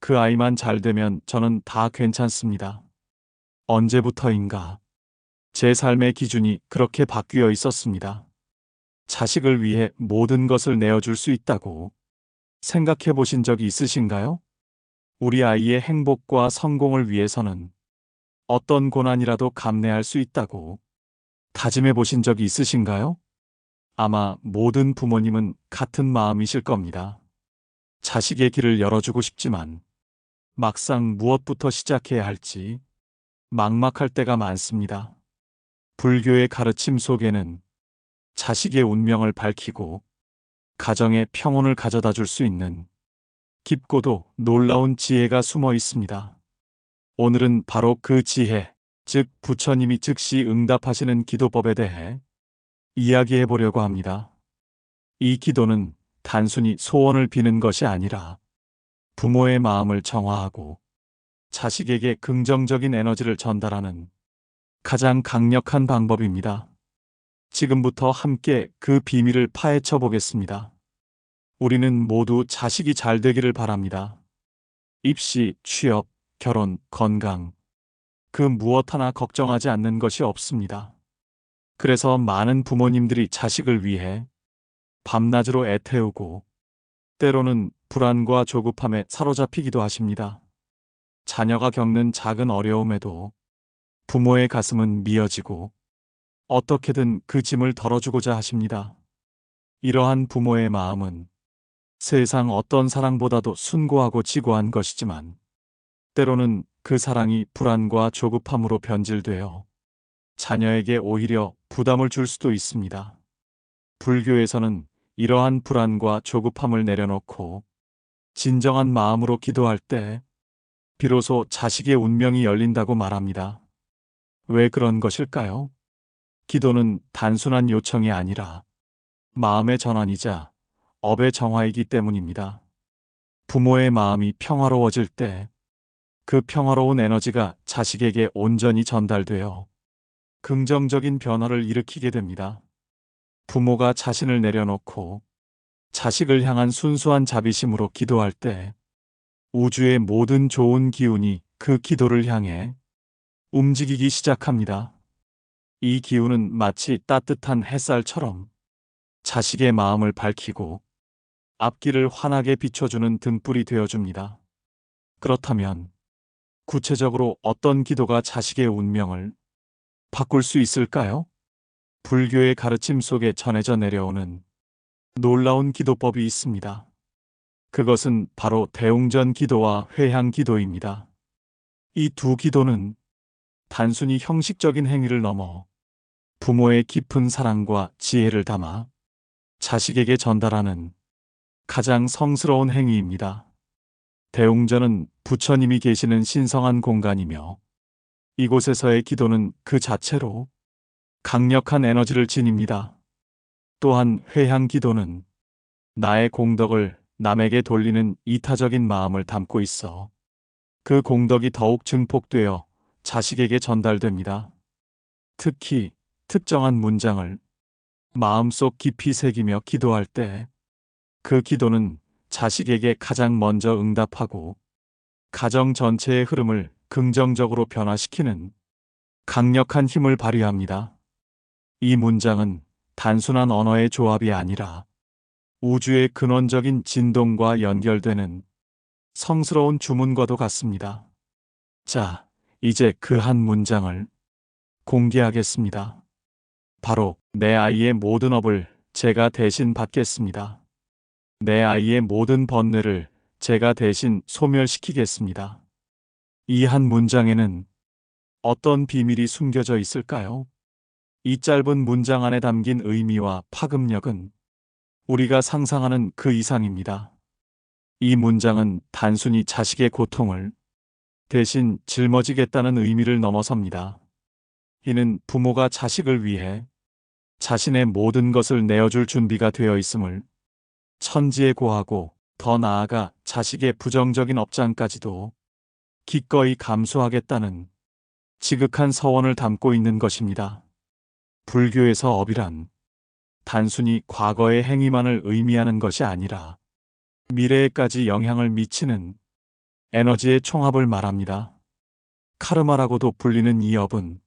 그 아이만 잘 되면 저는 다 괜찮습니다. 언제부터인가 제 삶의 기준이 그렇게 바뀌어 있었습니다. 자식을 위해 모든 것을 내어줄 수 있다고 생각해 보신 적이 있으신가요? 우리 아이의 행복과 성공을 위해서는 어떤 고난이라도 감내할 수 있다고 다짐해 보신 적이 있으신가요? 아마 모든 부모님은 같은 마음이실 겁니다. 자식의 길을 열어주고 싶지만 막상 무엇부터 시작해야 할지 막막할 때가 많습니다. 불교의 가르침 속에는 자식의 운명을 밝히고 가정의 평온을 가져다 줄 수 있는 깊고도 놀라운 지혜가 숨어 있습니다. 오늘은 바로 그 지혜, 즉 부처님이 즉시 응답하시는 기도법에 대해 이야기해 보려고 합니다. 이 기도는 단순히 소원을 비는 것이 아니라 부모의 마음을 정화하고 자식에게 긍정적인 에너지를 전달하는 가장 강력한 방법입니다. 지금부터 함께 그 비밀을 파헤쳐 보겠습니다. 우리는 모두 자식이 잘 되기를 바랍니다. 입시, 취업, 결혼, 건강, 그 무엇 하나 걱정하지 않는 것이 없습니다. 그래서 많은 부모님들이 자식을 위해 밤낮으로 애태우고 때로는 불안과 조급함에 사로잡히기도 하십니다. 자녀가 겪는 작은 어려움에도 부모의 가슴은 미어지고 어떻게든 그 짐을 덜어주고자 하십니다. 이러한 부모의 마음은 세상 어떤 사랑보다도 순고하고 지고한 것이지만 때로는 그 사랑이 불안과 조급함으로 변질되어 자녀에게 오히려 부담을 줄 수도 있습니다. 불교에서는 이러한 불안과 조급함을 내려놓고 진정한 마음으로 기도할 때 비로소 자식의 운명이 열린다고 말합니다. 왜 그런 것일까요? 기도는 단순한 요청이 아니라 마음의 전환이자 업의 정화이기 때문입니다. 부모의 마음이 평화로워질 때 그 평화로운 에너지가 자식에게 온전히 전달되어 긍정적인 변화를 일으키게 됩니다. 부모가 자신을 내려놓고 자식을 향한 순수한 자비심으로 기도할 때 우주의 모든 좋은 기운이 그 기도를 향해 움직이기 시작합니다. 이 기운은 마치 따뜻한 햇살처럼 자식의 마음을 밝히고 앞길을 환하게 비춰주는 등불이 되어줍니다. 그렇다면 구체적으로 어떤 기도가 자식의 운명을 바꿀 수 있을까요? 불교의 가르침 속에 전해져 내려오는 놀라운 기도법이 있습니다. 그것은 바로 대웅전 기도와 회향 기도입니다. 이 두 기도는 단순히 형식적인 행위를 넘어 부모의 깊은 사랑과 지혜를 담아 자식에게 전달하는 가장 성스러운 행위입니다. 대웅전은 부처님이 계시는 신성한 공간이며 이곳에서의 기도는 그 자체로 강력한 에너지를 지닙니다. 또한 회향 기도는 나의 공덕을 남에게 돌리는 이타적인 마음을 담고 있어 그 공덕이 더욱 증폭되어 자식에게 전달됩니다. 특히 특정한 문장을 마음속 깊이 새기며 기도할 때 그 기도는 자식에게 가장 먼저 응답하고 가정 전체의 흐름을 긍정적으로 변화시키는 강력한 힘을 발휘합니다. 이 문장은 단순한 언어의 조합이 아니라 우주의 근원적인 진동과 연결되는 성스러운 주문과도 같습니다. 자, 이제 그 한 문장을 공개하겠습니다. 바로 내 아이의 모든 업을 제가 대신 받겠습니다. 내 아이의 모든 번뇌를 제가 대신 소멸시키겠습니다. 이 한 문장에는 어떤 비밀이 숨겨져 있을까요? 이 짧은 문장 안에 담긴 의미와 파급력은 우리가 상상하는 그 이상입니다. 이 문장은 단순히 자식의 고통을 대신 짊어지겠다는 의미를 넘어섭니다. 이는 부모가 자식을 위해 자신의 모든 것을 내어줄 준비가 되어 있음을 천지에 고하고 더 나아가 자식의 부정적인 업장까지도 기꺼이 감수하겠다는 지극한 서원을 담고 있는 것입니다. 불교에서 업이란 단순히 과거의 행위만을 의미하는 것이 아니라 미래에까지 영향을 미치는 에너지의 총합을 말합니다. 카르마라고도 불리는 이 업은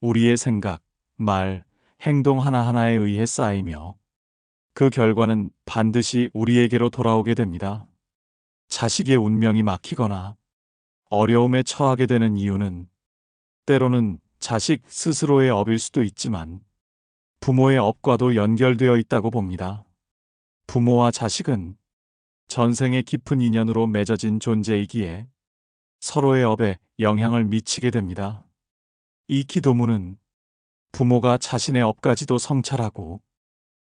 우리의 생각, 말, 행동 하나하나에 의해 쌓이며 그 결과는 반드시 우리에게로 돌아오게 됩니다. 자식의 운명이 막히거나 어려움에 처하게 되는 이유는 때로는 자식 스스로의 업일 수도 있지만 부모의 업과도 연결되어 있다고 봅니다. 부모와 자식은 전생의 깊은 인연으로 맺어진 존재이기에 서로의 업에 영향을 미치게 됩니다. 이 기도문은 부모가 자신의 업까지도 성찰하고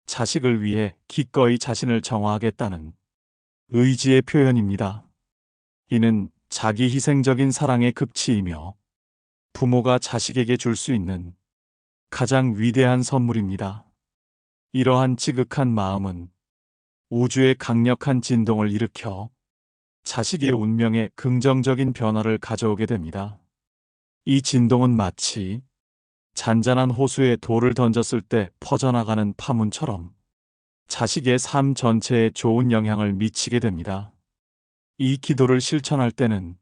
자식을 위해 기꺼이 자신을 정화하겠다는 의지의 표현입니다. 이는 자기 희생적인 사랑의 극치이며 부모가 자식에게 줄 수 있는 가장 위대한 선물입니다. 이러한 지극한 마음은 우주의 강력한 진동을 일으켜 자식의 운명에 긍정적인 변화를 가져오게 됩니다. 이 진동은 마치 잔잔한 호수에 돌을 던졌을 때 퍼져나가는 파문처럼 자식의 삶 전체에 좋은 영향을 미치게 됩니다. 이 기도를 실천할 때는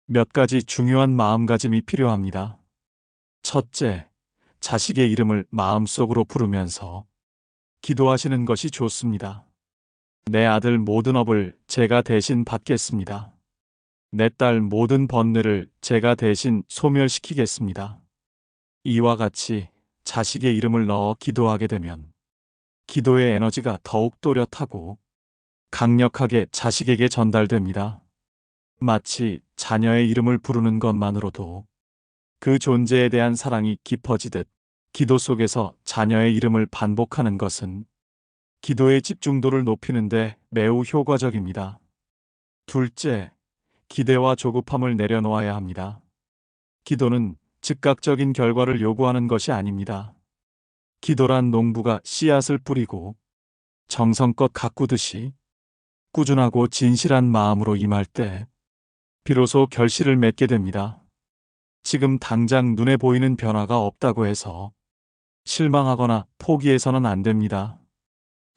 몇 가지 중요한 마음가짐이 필요합니다. 첫째, 자식의 이름을 마음속으로 부르면서 기도하시는 것이 좋습니다. 내 아들 모든 업을 제가 대신 받겠습니다. 내 딸 모든 번뇌를 제가 대신 소멸시키겠습니다. 이와 같이 자식의 이름을 넣어 기도하게 되면 기도의 에너지가 더욱 또렷하고 강력하게 자식에게 전달됩니다. 마치 자녀의 이름을 부르는 것만으로도 그 존재에 대한 사랑이 깊어지듯 기도 속에서 자녀의 이름을 반복하는 것은 기도의 집중도를 높이는데 매우 효과적입니다. 둘째, 기대와 조급함을 내려놓아야 합니다. 기도는 즉각적인 결과를 요구하는 것이 아닙니다. 기도란 농부가 씨앗을 뿌리고 정성껏 가꾸듯이 꾸준하고 진실한 마음으로 임할 때 비로소 결실을 맺게 됩니다. 지금 당장 눈에 보이는 변화가 없다고 해서 실망하거나 포기해서는 안 됩니다.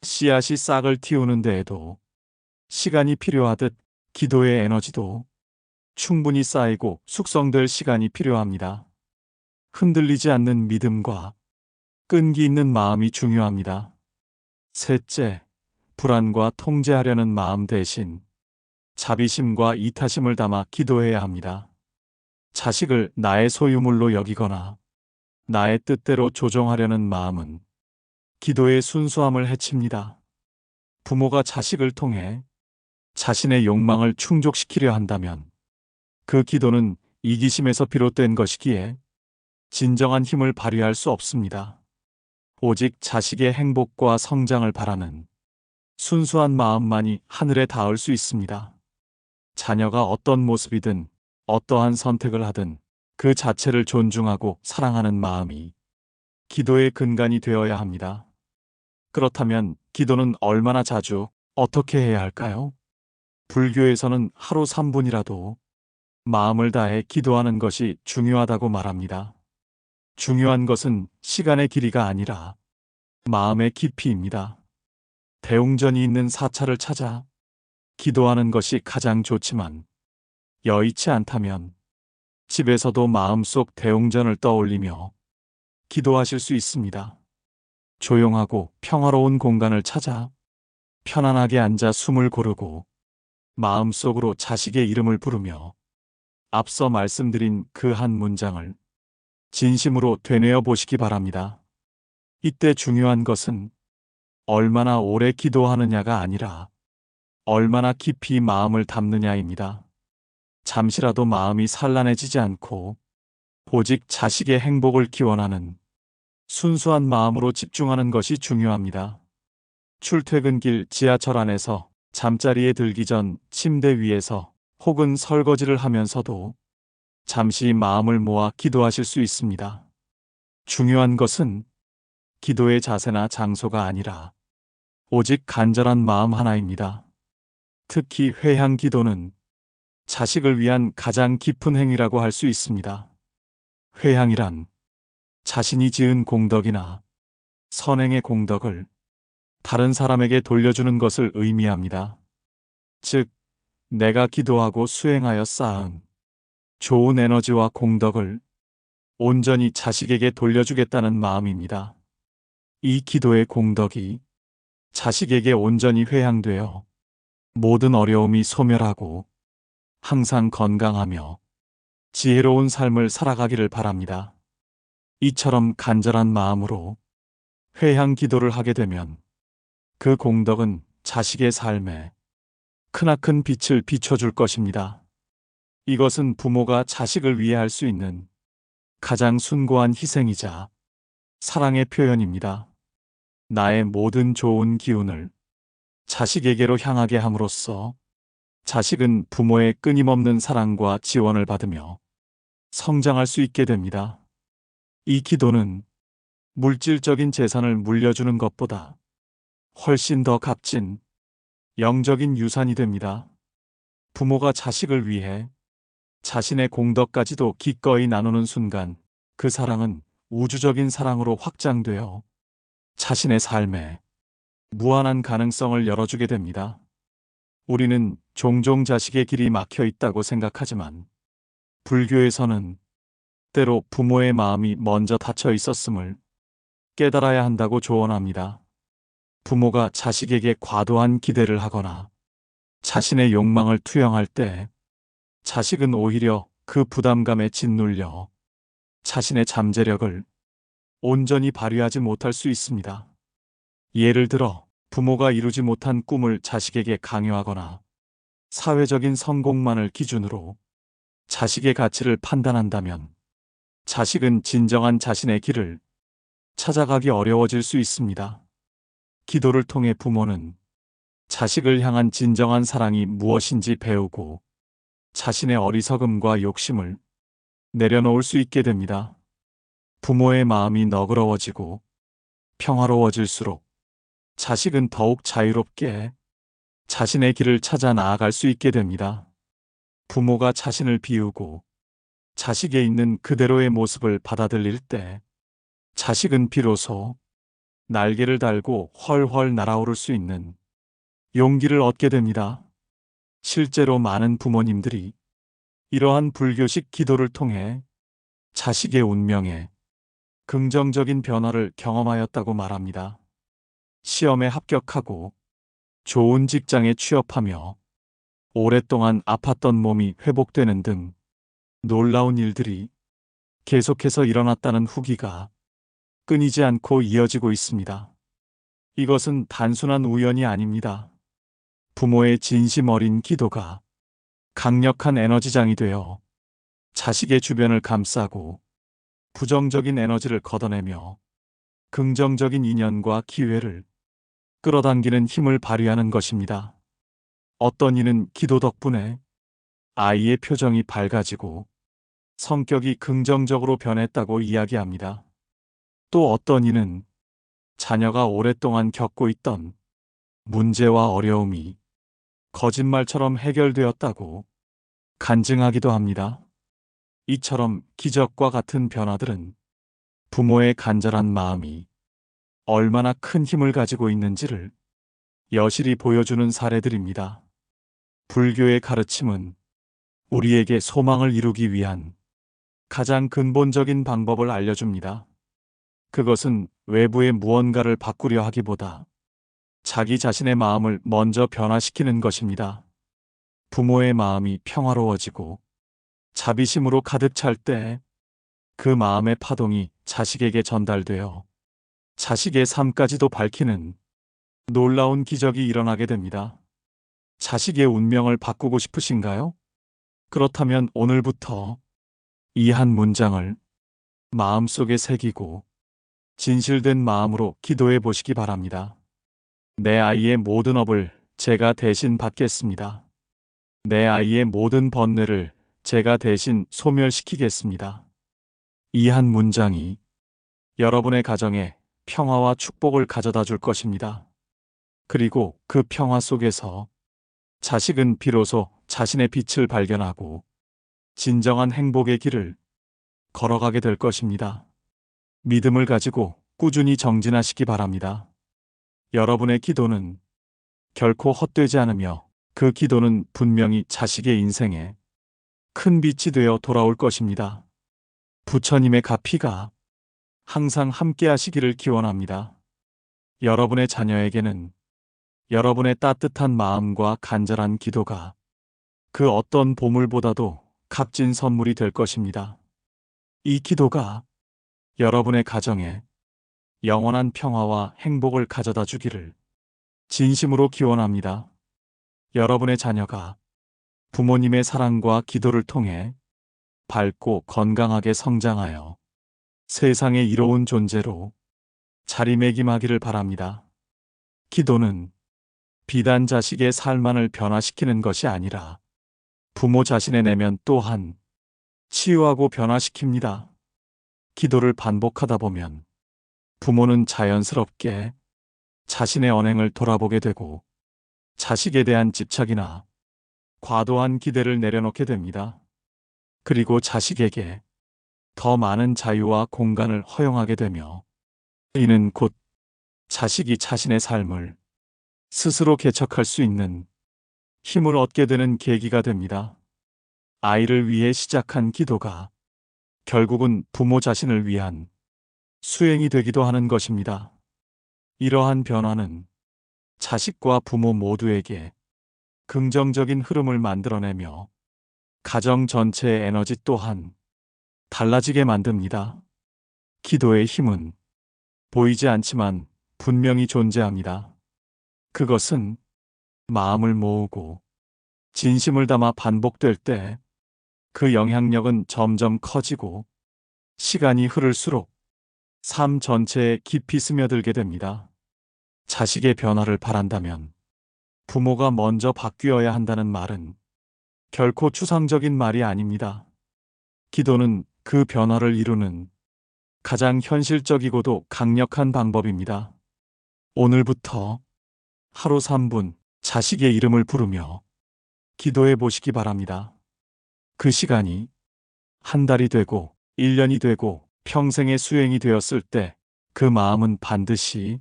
씨앗이 싹을 틔우는 데에도 시간이 필요하듯 기도의 에너지도 충분히 쌓이고 숙성될 시간이 필요합니다. 흔들리지 않는 믿음과 끈기 있는 마음이 중요합니다. 셋째, 불안과 통제하려는 마음 대신 자비심과 이타심을 담아 기도해야 합니다. 자식을 나의 소유물로 여기거나 나의 뜻대로 조종하려는 마음은 기도의 순수함을 해칩니다. 부모가 자식을 통해 자신의 욕망을 충족시키려 한다면 그 기도는 이기심에서 비롯된 것이기에 진정한 힘을 발휘할 수 없습니다. 오직 자식의 행복과 성장을 바라는 순수한 마음만이 하늘에 닿을 수 있습니다. 자녀가 어떤 모습이든 어떠한 선택을 하든 그 자체를 존중하고 사랑하는 마음이 기도의 근간이 되어야 합니다. 그렇다면 기도는 얼마나 자주 어떻게 해야 할까요? 불교에서는 하루 3분이라도 마음을 다해 기도하는 것이 중요하다고 말합니다. 중요한 것은 시간의 길이가 아니라 마음의 깊이입니다. 대웅전이 있는 사찰을 찾아 기도하는 것이 가장 좋지만 여의치 않다면 집에서도 마음속 대웅전을 떠올리며 기도하실 수 있습니다. 조용하고 평화로운 공간을 찾아 편안하게 앉아 숨을 고르고 마음속으로 자식의 이름을 부르며 앞서 말씀드린 그 한 문장을 진심으로 되뇌어 보시기 바랍니다. 이때 중요한 것은 얼마나 오래 기도하느냐가 아니라 얼마나 깊이 마음을 담느냐입니다. 잠시라도 마음이 산란해지지 않고 오직 자식의 행복을 기원하는 순수한 마음으로 집중하는 것이 중요합니다. 출퇴근길 지하철 안에서 잠자리에 들기 전 침대 위에서 혹은 설거지를 하면서도 잠시 마음을 모아 기도하실 수 있습니다. 중요한 것은 기도의 자세나 장소가 아니라 오직 간절한 마음 하나입니다. 특히 회향 기도는 자식을 위한 가장 깊은 행위라고 할 수 있습니다. 회향이란 자신이 지은 공덕이나 선행의 공덕을 다른 사람에게 돌려주는 것을 의미합니다. 즉, 내가 기도하고 수행하여 쌓은 좋은 에너지와 공덕을 온전히 자식에게 돌려주겠다는 마음입니다. 이 기도의 공덕이 자식에게 온전히 회향되어 모든 어려움이 소멸하고 항상 건강하며 지혜로운 삶을 살아가기를 바랍니다. 이처럼 간절한 마음으로 회향 기도를 하게 되면 그 공덕은 자식의 삶에 크나큰 빛을 비춰줄 것입니다. 이것은 부모가 자식을 위해 할 수 있는 가장 숭고한 희생이자 사랑의 표현입니다. 나의 모든 좋은 기운을 자식에게로 향하게 함으로써 자식은 부모의 끊임없는 사랑과 지원을 받으며 성장할 수 있게 됩니다. 이 기도는 물질적인 재산을 물려주는 것보다 훨씬 더 값진 영적인 유산이 됩니다. 부모가 자식을 위해 자신의 공덕까지도 기꺼이 나누는 순간 그 사랑은 우주적인 사랑으로 확장되어 자신의 삶에 무한한 가능성을 열어주게 됩니다. 우리는 종종 자식의 길이 막혀 있다고 생각하지만 불교에서는 때로 부모의 마음이 먼저 닫혀 있었음을 깨달아야 한다고 조언합니다. 부모가 자식에게 과도한 기대를 하거나 자신의 욕망을 투영할 때 자식은 오히려 그 부담감에 짓눌려 자신의 잠재력을 온전히 발휘하지 못할 수 있습니다. 예를 들어 부모가 이루지 못한 꿈을 자식에게 강요하거나 사회적인 성공만을 기준으로 자식의 가치를 판단한다면 자식은 진정한 자신의 길을 찾아가기 어려워질 수 있습니다. 기도를 통해 부모는 자식을 향한 진정한 사랑이 무엇인지 배우고 자신의 어리석음과 욕심을 내려놓을 수 있게 됩니다. 부모의 마음이 너그러워지고 평화로워질수록 자식은 더욱 자유롭게 자신의 길을 찾아 나아갈 수 있게 됩니다. 부모가 자신을 비우고 자식에 있는 그대로의 모습을 받아들일 때 자식은 비로소 날개를 달고 훨훨 날아오를 수 있는 용기를 얻게 됩니다. 실제로 많은 부모님들이 이러한 불교식 기도를 통해 자식의 운명에 긍정적인 변화를 경험하였다고 말합니다. 시험에 합격하고 좋은 직장에 취업하며 오랫동안 아팠던 몸이 회복되는 등 놀라운 일들이 계속해서 일어났다는 후기가 끊이지 않고 이어지고 있습니다. 이것은 단순한 우연이 아닙니다. 부모의 진심 어린 기도가 강력한 에너지장이 되어 자식의 주변을 감싸고 부정적인 에너지를 걷어내며 긍정적인 인연과 기회를 끌어당기는 힘을 발휘하는 것입니다. 어떤 이는 기도 덕분에 아이의 표정이 밝아지고 성격이 긍정적으로 변했다고 이야기합니다. 또 어떤 이는 자녀가 오랫동안 겪고 있던 문제와 어려움이 거짓말처럼 해결되었다고 간증하기도 합니다. 이처럼 기적과 같은 변화들은 부모의 간절한 마음이 얼마나 큰 힘을 가지고 있는지를 여실히 보여주는 사례들입니다. 불교의 가르침은 우리에게 소망을 이루기 위한 가장 근본적인 방법을 알려줍니다. 그것은 외부의 무언가를 바꾸려 하기보다 자기 자신의 마음을 먼저 변화시키는 것입니다. 부모의 마음이 평화로워지고 자비심으로 가득 찰 때 그 마음의 파동이 자식에게 전달되어 자식의 삶까지도 밝히는 놀라운 기적이 일어나게 됩니다. 자식의 운명을 바꾸고 싶으신가요? 그렇다면 오늘부터 이 한 문장을 마음속에 새기고 진실된 마음으로 기도해 보시기 바랍니다. 내 아이의 모든 업을 제가 대신 받겠습니다. 내 아이의 모든 번뇌를 제가 대신 소멸시키겠습니다. 이 한 문장이 여러분의 가정에 평화와 축복을 가져다 줄 것입니다. 그리고 그 평화 속에서 자식은 비로소 자신의 빛을 발견하고 진정한 행복의 길을 걸어가게 될 것입니다. 믿음을 가지고 꾸준히 정진하시기 바랍니다. 여러분의 기도는 결코 헛되지 않으며 그 기도는 분명히 자식의 인생에 큰 빛이 되어 돌아올 것입니다. 부처님의 가피가 항상 함께 하시기를 기원합니다. 여러분의 자녀에게는 여러분의 따뜻한 마음과 간절한 기도가 그 어떤 보물보다도 값진 선물이 될 것입니다. 이 기도가 여러분의 가정에 영원한 평화와 행복을 가져다 주기를 진심으로 기원합니다. 여러분의 자녀가 부모님의 사랑과 기도를 통해 밝고 건강하게 성장하여 세상에 이로운 존재로 자리매김하기를 바랍니다. 기도는 비단 자식의 삶만을 변화시키는 것이 아니라 부모 자신의 내면 또한 치유하고 변화시킵니다. 기도를 반복하다 보면 부모는 자연스럽게 자신의 언행을 돌아보게 되고 자식에 대한 집착이나 과도한 기대를 내려놓게 됩니다. 그리고 자식에게 더 많은 자유와 공간을 허용하게 되며 이는 곧 자식이 자신의 삶을 스스로 개척할 수 있는 힘을 얻게 되는 계기가 됩니다. 아이를 위해 시작한 기도가 결국은 부모 자신을 위한 수행이 되기도 하는 것입니다. 이러한 변화는 자식과 부모 모두에게 긍정적인 흐름을 만들어내며 가정 전체의 에너지 또한 달라지게 만듭니다. 기도의 힘은 보이지 않지만 분명히 존재합니다. 그것은 마음을 모으고 진심을 담아 반복될 때 그 영향력은 점점 커지고 시간이 흐를수록 삶 전체에 깊이 스며들게 됩니다. 자식의 변화를 바란다면 부모가 먼저 바뀌어야 한다는 말은 결코 추상적인 말이 아닙니다. 기도는 그 변화를 이루는 가장 현실적이고도 강력한 방법입니다. 오늘부터 하루 3분 자식의 이름을 부르며 기도해 보시기 바랍니다. 그 시간이 한 달이 되고 1년이 되고 평생의 수행이 되었을 때 그 마음은 반드시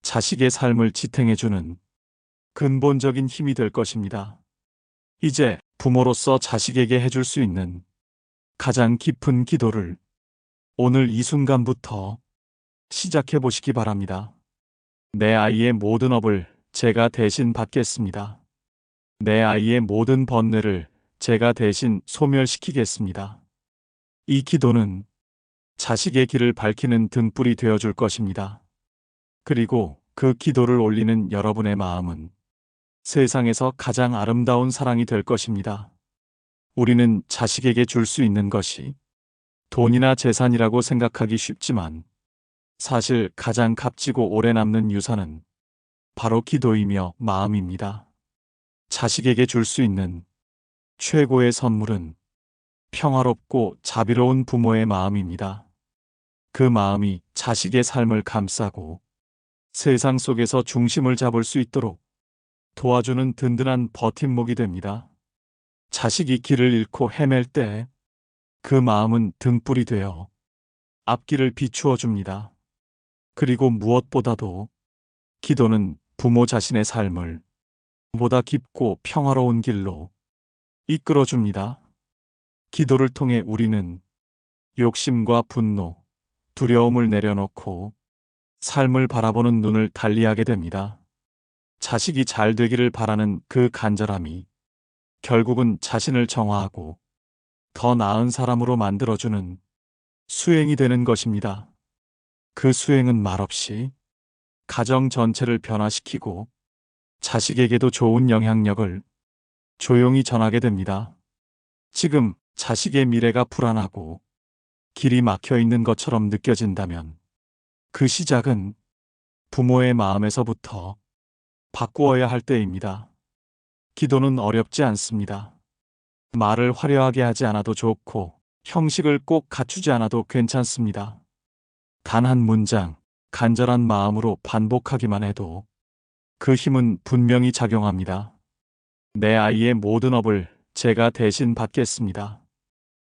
자식의 삶을 지탱해주는 근본적인 힘이 될 것입니다. 이제 부모로서 자식에게 해줄 수 있는 가장 깊은 기도를 오늘 이 순간부터 시작해 보시기 바랍니다. 내 아이의 모든 업을 제가 대신 받겠습니다. 내 아이의 모든 번뇌를 제가 대신 소멸시키겠습니다. 이 기도는 자식의 길을 밝히는 등불이 되어줄 것입니다. 그리고 그 기도를 올리는 여러분의 마음은 세상에서 가장 아름다운 사랑이 될 것입니다. 우리는 자식에게 줄 수 있는 것이 돈이나 재산이라고 생각하기 쉽지만 사실 가장 값지고 오래 남는 유산은 바로 기도이며 마음입니다. 자식에게 줄 수 있는 최고의 선물은 평화롭고 자비로운 부모의 마음입니다. 그 마음이 자식의 삶을 감싸고 세상 속에서 중심을 잡을 수 있도록 도와주는 든든한 버팀목이 됩니다. 자식이 길을 잃고 헤맬 때 그 마음은 등불이 되어 앞길을 비추어 줍니다. 그리고 무엇보다도 기도는 부모 자신의 삶을 보다 깊고 평화로운 길로 이끌어 줍니다. 기도를 통해 우리는 욕심과 분노, 두려움을 내려놓고 삶을 바라보는 눈을 달리하게 됩니다. 자식이 잘 되기를 바라는 그 간절함이 결국은 자신을 정화하고 더 나은 사람으로 만들어주는 수행이 되는 것입니다. 그 수행은 말없이 가정 전체를 변화시키고 자식에게도 좋은 영향력을 조용히 전하게 됩니다. 지금 자식의 미래가 불안하고 길이 막혀 있는 것처럼 느껴진다면 그 시작은 부모의 마음에서부터 바꾸어야 할 때입니다. 기도는 어렵지 않습니다. 말을 화려하게 하지 않아도 좋고 형식을 꼭 갖추지 않아도 괜찮습니다. 단 한 문장, 간절한 마음으로 반복하기만 해도 그 힘은 분명히 작용합니다. 내 아이의 모든 업을 제가 대신 받겠습니다.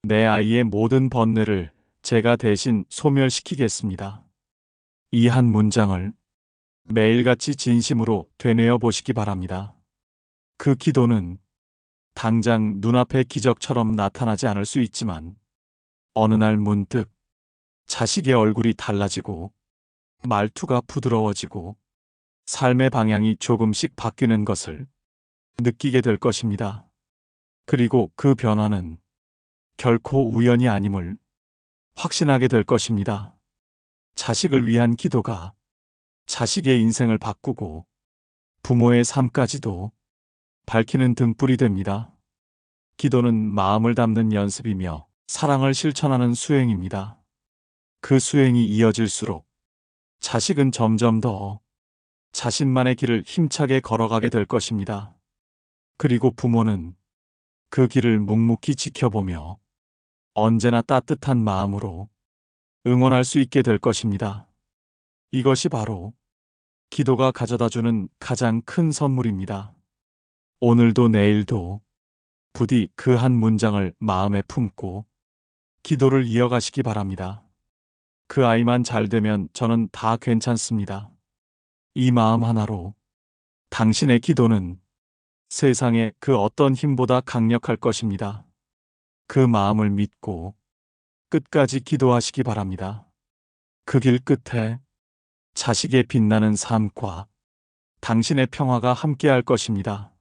내 아이의 모든 번뇌를 제가 대신 소멸시키겠습니다. 이 한 문장을 매일같이 진심으로 되뇌어 보시기 바랍니다. 그 기도는 당장 눈앞에 기적처럼 나타나지 않을 수 있지만 어느 날 문득 자식의 얼굴이 달라지고 말투가 부드러워지고 삶의 방향이 조금씩 바뀌는 것을 느끼게 될 것입니다. 그리고 그 변화는 결코 우연이 아님을 확신하게 될 것입니다. 자식을 위한 기도가 자식의 인생을 바꾸고 부모의 삶까지도 밝히는 등불이 됩니다. 기도는 마음을 담는 연습이며 사랑을 실천하는 수행입니다. 그 수행이 이어질수록 자식은 점점 더 자신만의 길을 힘차게 걸어가게 될 것입니다. 그리고 부모는 그 길을 묵묵히 지켜보며 언제나 따뜻한 마음으로 응원할 수 있게 될 것입니다. 이것이 바로 기도가 가져다주는 가장 큰 선물입니다. 오늘도 내일도 부디 그 한 문장을 마음에 품고 기도를 이어가시기 바랍니다. 그 아이만 잘 되면 저는 다 괜찮습니다. 이 마음 하나로 당신의 기도는 세상의 그 어떤 힘보다 강력할 것입니다. 그 마음을 믿고 끝까지 기도하시기 바랍니다. 그 길 끝에 자식의 빛나는 삶과 당신의 평화가 함께할 것입니다.